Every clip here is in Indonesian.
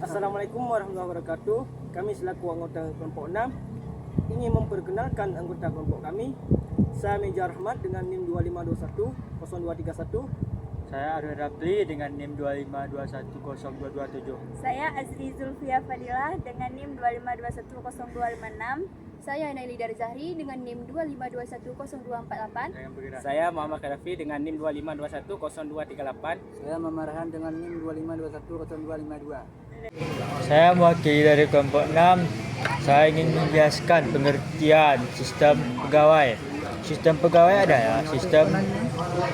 Assalamualaikum warahmatullahi wabarakatuh. Kami selaku anggota kelompok 6 ingin memperkenalkan anggota kelompok kami. Saya Meja Rahmat dengan NIM 2521 0231. Saya Arwin Rapli dengan NIM 25210227. Saya Azri Zulfia Fadilah dengan NIM 25210256. Saya Naili Dari Zahri dengan NIM 25210248. Saya Muhammad Kharafi dengan NIM 25210238. Saya Mamarahan dengan NIM 25210252. Saya mewakili dari kelompok 6. Saya ingin menjelaskan pengertian sistem pegawai. Sistem pegawai adalah sistem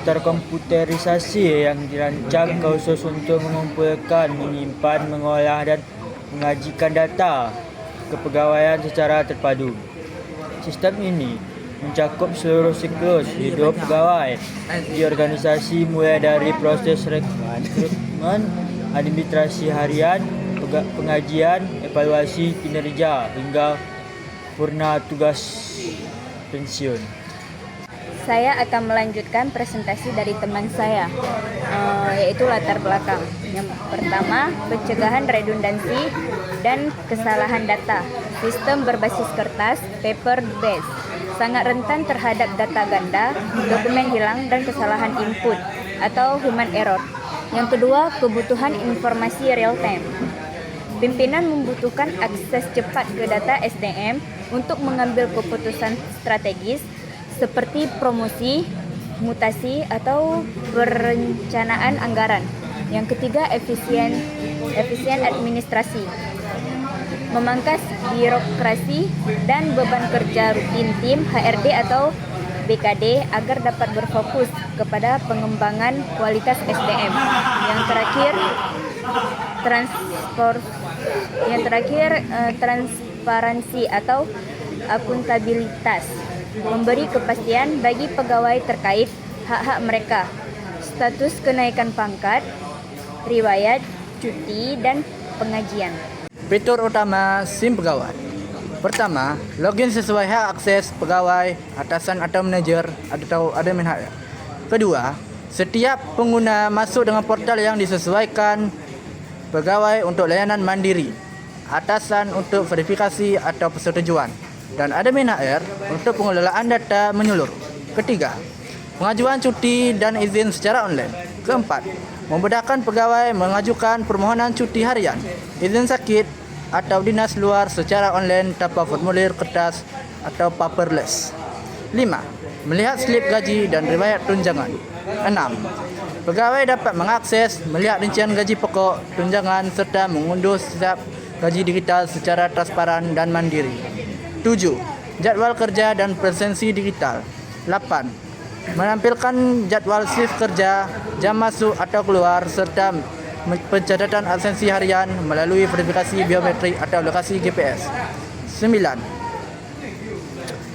terkomputerisasi yang dirancang khusus untuk mengumpulkan, menyimpan, mengolah dan mengajikan data kepegawaian secara terpadu. Sistem ini mencakup seluruh siklus hidup pegawai di organisasi, mulai dari proses rekrutmen, administrasi harian, pengajian, evaluasi kinerja hingga purna tugas pensiun. Saya akan melanjutkan presentasi dari teman saya, yaitu latar belakang. Yang pertama, pencegahan redundansi dan kesalahan data. Sistem berbasis kertas, paper based, sangat rentan terhadap data ganda, dokumen hilang, dan kesalahan input atau human error. Yang kedua, kebutuhan informasi real time. Pimpinan membutuhkan akses cepat ke data SDM untuk mengambil keputusan strategis seperti promosi, mutasi, atau perencanaan anggaran. Yang ketiga, efisien administrasi. Memangkas birokrasi dan beban kerja rutin tim HRD atau BKD agar dapat berfokus kepada pengembangan kualitas SDM. Yang terakhir, transparansi atau akuntabilitas. Memberi kepastian bagi pegawai terkait hak-hak mereka, status kenaikan pangkat, riwayat cuti, dan pengajian. Fitur utama SIM pegawai. Pertama, login sesuai hak akses pegawai, atasan atau manajer atau admin HR. Kedua, setiap pengguna masuk dengan portal yang disesuaikan, pegawai untuk layanan mandiri, atasan untuk verifikasi atau persetujuan, dan admin HR untuk pengelolaan data menyeluruh. Ketiga, pengajuan cuti dan izin secara online. Keempat, memudahkan pegawai mengajukan permohonan cuti harian, izin sakit, atau dinas luar secara online tanpa formulir kertas atau paperless. 5. Melihat slip gaji dan riwayat tunjangan. 6. Pegawai dapat mengakses, melihat rincian gaji pokok, tunjangan, serta mengunduh setiap gaji digital secara transparan dan mandiri. 7. Jadwal kerja dan presensi digital. 8. Menampilkan jadwal shift kerja, jam masuk atau keluar, serta pencatatan absensi harian melalui verifikasi biometrik atau lokasi GPS. 9.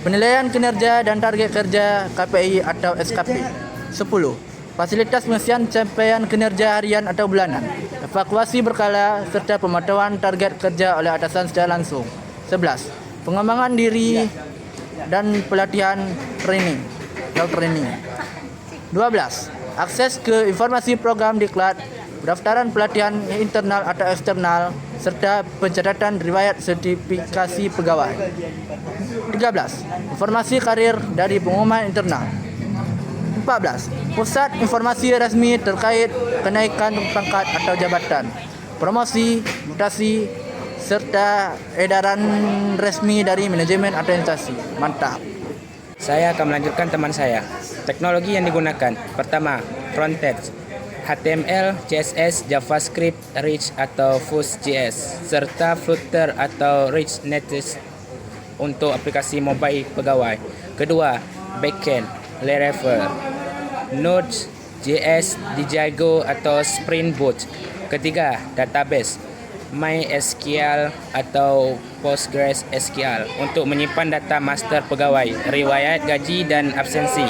Penilaian kinerja dan target kerja KPI atau SKP. 10. Fasilitas pengisian capaian kinerja harian atau bulanan, evakuasi berkala, serta pemantauan target kerja oleh atasan secara langsung. 11. Pengembangan diri dan pelatihan training. 12. Akses ke informasi program diklat, pendaftaran pelatihan internal atau eksternal, serta pencatatan riwayat sertifikasi pegawai. 13. Informasi karir dari pengumuman internal. 14. Pusat informasi resmi terkait kenaikan pangkat atau jabatan, promosi, mutasi, serta edaran resmi dari manajemen atau instansi. Mantap. Saya akan melanjutkan teman saya. Teknologi yang digunakan. Pertama, frontend. HTML, CSS, JavaScript, Rich atau Fuzz.js, serta Flutter atau Rich Native untuk aplikasi mobile pegawai. Kedua, backend, Laravel, Node.js, Django atau Spring Boot. Ketiga, database, MySQL atau PostgreSQL untuk menyimpan data master pegawai, riwayat gaji dan absensi.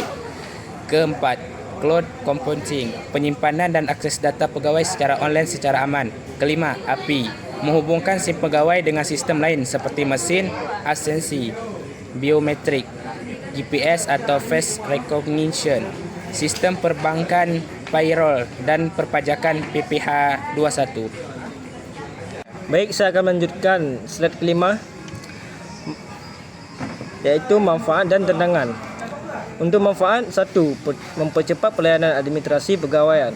Keempat, cloud computing, penyimpanan dan akses data pegawai secara online secara aman. Kelima, API, menghubungkan SIM pegawai dengan sistem lain seperti mesin absensi, biometrik, GPS atau face recognition, sistem perbankan, payroll dan perpajakan PPh 21. Baik, saya akan melanjutkan slide kelima, yaitu manfaat dan tantangan. Untuk manfaat, 1. Mempercepat pelayanan administrasi pegawaian.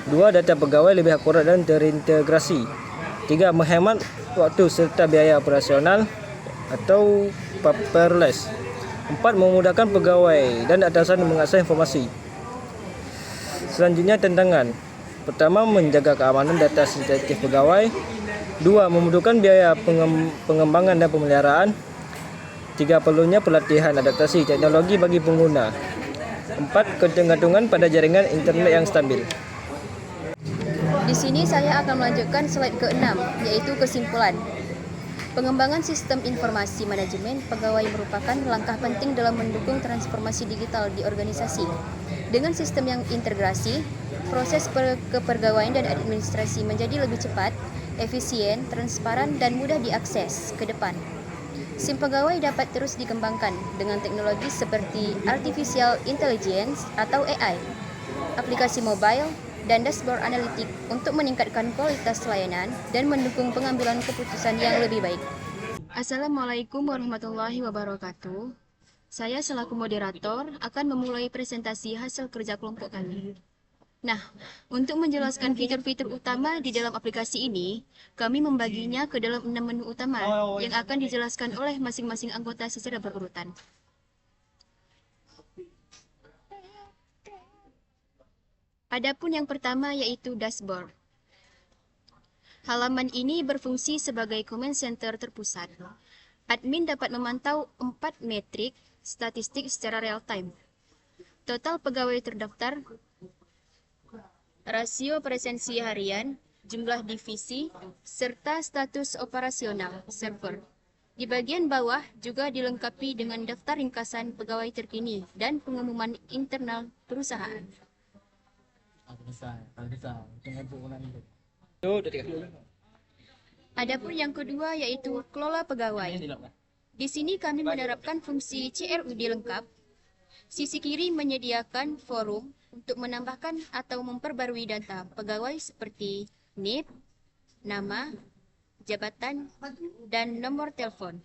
2. Data pegawai lebih akurat dan terintegrasi. 3. Menghemat waktu serta biaya operasional atau paperless. 4. Memudahkan pegawai dan atasan mengakses informasi. Selanjutnya tantangan. Pertama, menjaga keamanan data sensitif pegawai. 2. Memudahkan biaya pengembangan dan pemeliharaan. 3. Perlunya pelatihan adaptasi teknologi bagi pengguna. 4. Ketergantungan pada jaringan internet yang stabil. Di sini saya akan melanjutkan slide ke-6, yaitu kesimpulan. Pengembangan sistem informasi manajemen pegawai merupakan langkah penting dalam mendukung transformasi digital di organisasi. Dengan sistem yang integrasi, proses kepegawaian dan administrasi menjadi lebih cepat, efisien, transparan, dan mudah diakses ke depan. SIM pegawai dapat terus dikembangkan dengan teknologi seperti Artificial Intelligence atau AI, aplikasi mobile, dan dashboard analitik untuk meningkatkan kualitas layanan dan mendukung pengambilan keputusan yang lebih baik. Assalamualaikum warahmatullahi wabarakatuh. Saya selaku moderator akan memulai presentasi hasil kerja kelompok kami. Nah, untuk menjelaskan fitur-fitur utama di dalam aplikasi ini, kami membaginya ke dalam 6 menu utama yang akan dijelaskan oleh masing-masing anggota secara berurutan. Adapun yang pertama yaitu dashboard. Halaman ini berfungsi sebagai command center terpusat. Admin dapat memantau 4 metrik statistik secara real time. Total pegawai terdaftar, rasio presensi harian, jumlah divisi, serta status operasional server. Di bagian bawah juga dilengkapi dengan daftar ringkasan pegawai terkini dan pengumuman internal perusahaan. Adapun yang kedua yaitu kelola pegawai. Di sini kami menerapkan fungsi CRUD lengkap. Sisi kiri menyediakan forum untuk menambahkan atau memperbarui data pegawai seperti NIP, nama, jabatan, dan nomor telepon.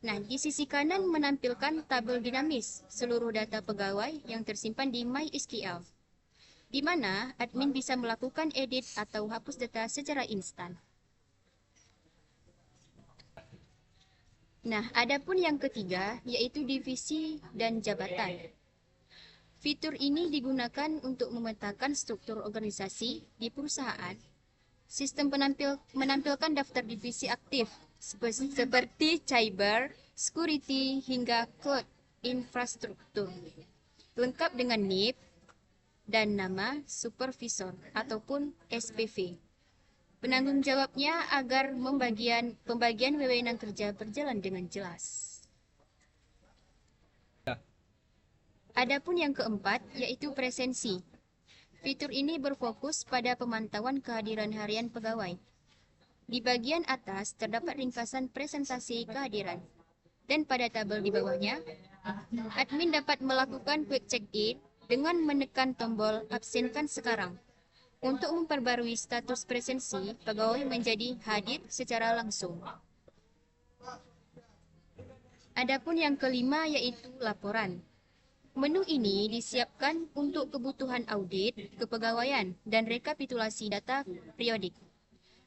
Nah, di sisi kanan menampilkan tabel dinamis seluruh data pegawai yang tersimpan di MySQL, di mana admin bisa melakukan edit atau hapus data secara instan. Nah, adapun yang ketiga yaitu divisi dan jabatan. Fitur ini digunakan untuk memetakan struktur organisasi di perusahaan. Sistem menampilkan daftar divisi aktif seperti cyber, security, hingga cloud infrastruktur, lengkap dengan NIP dan nama supervisor ataupun SPV. Penanggung jawabnya agar pembagian wewenang kerja berjalan dengan jelas. Adapun yang keempat yaitu presensi. Fitur ini berfokus pada pemantauan kehadiran harian pegawai. Di bagian atas terdapat ringkasan presentasi kehadiran. Dan pada tabel di bawahnya, admin dapat melakukan quick check-in dengan menekan tombol absenkan sekarang untuk memperbarui status presensi pegawai menjadi hadir secara langsung. Adapun yang kelima yaitu laporan. Menu ini disiapkan untuk kebutuhan audit, kepegawaian, dan rekapitulasi data periodik.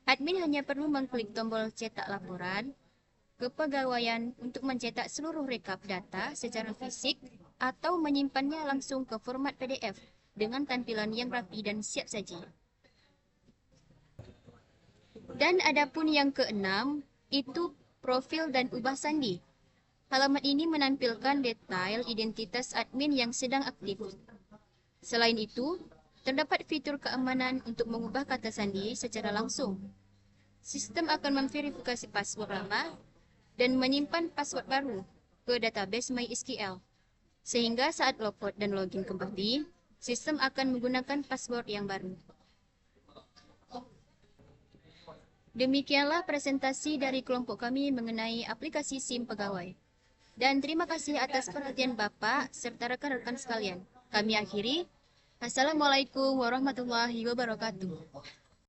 Admin hanya perlu mengklik tombol cetak laporan kepegawaian untuk mencetak seluruh rekap data secara fisik atau menyimpannya langsung ke format PDF dengan tampilan yang rapi dan siap saji. Dan adapun yang keenam itu profil dan ubah sandi. Halaman ini menampilkan detail identitas admin yang sedang aktif. Selain itu, terdapat fitur keamanan untuk mengubah kata sandi secara langsung. Sistem akan memverifikasi password lama dan menyimpan password baru ke database MySQL. Sehingga saat logout dan login kembali, sistem akan menggunakan password yang baru. Demikianlah presentasi dari kelompok kami mengenai aplikasi SIM pegawai. Dan terima kasih atas perhatian Bapak serta rekan-rekan sekalian. Kami akhiri. Assalamualaikum warahmatullahi wabarakatuh.